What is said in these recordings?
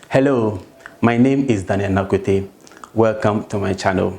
Hello, my name is Daniel Nakote. Welcome to my channel.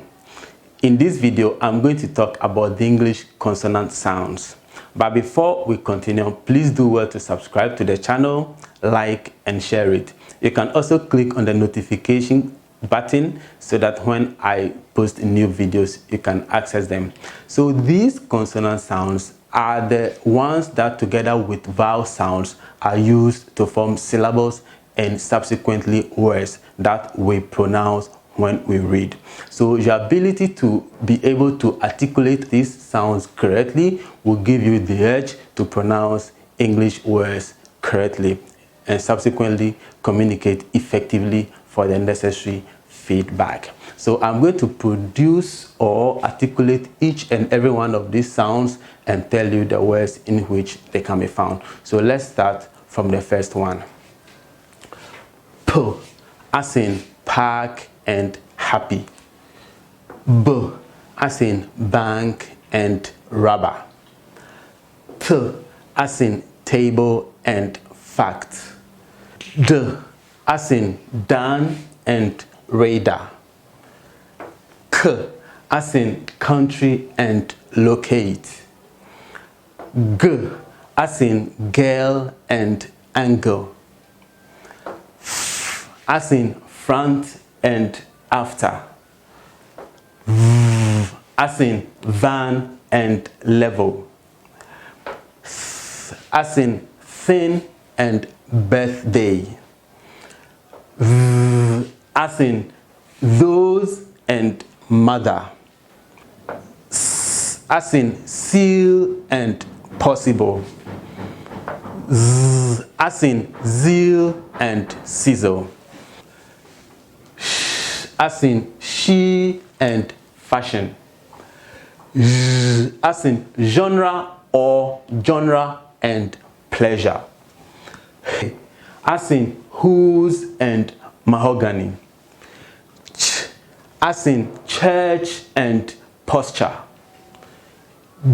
In this video, I'm going to talk about the English consonant sounds. But before we continue, please do well to subscribe to the channel, like and share it. You can also click on the notification button so that when I post new videos, you can access them. So these consonant sounds are the ones that together with vowel sounds are used to form syllables and subsequently words that we pronounce when we read. So your ability to be able to articulate these sounds correctly will give you the edge to pronounce English words correctly and subsequently communicate effectively for the necessary feedback. So I'm going to produce or articulate each and every one of these sounds and tell you the words in which they can be found. So let's start from the first one. P, as in park and happy. B, as in bank and rubber. T, as in table and fact. D, as in done and radar. K, as in country and locate. G, as in girl and angle. F, as in front and after. V, as in van and level. Th, as in thin and birthday. V, as in those and mother. S, as in seal and possible. Z, as in zeal and sizzle. Sh, as in she and fashion. Z, as in genre or genre and pleasure. H, as in whose and mahogany. Ch, as in church and posture.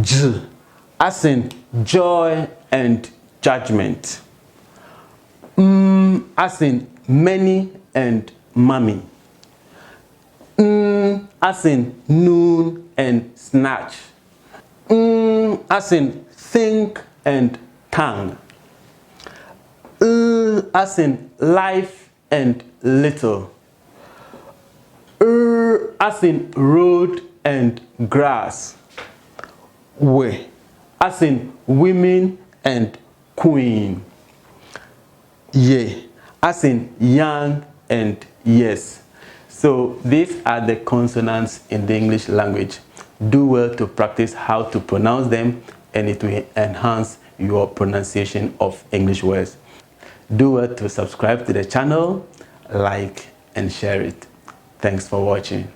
J, as in joy and judgment. M, as in many and mommy. N, as in noon and snatch. N, as in think and tongue. L, as in life and little. R, as in road and grass. W, as in women and queen. Y, as in young and yes. So these are the consonants in the English language. Do well to practice how to pronounce them, and it will enhance your pronunciation of English words. Do well to subscribe to the channel, like and share it. Thanks for watching.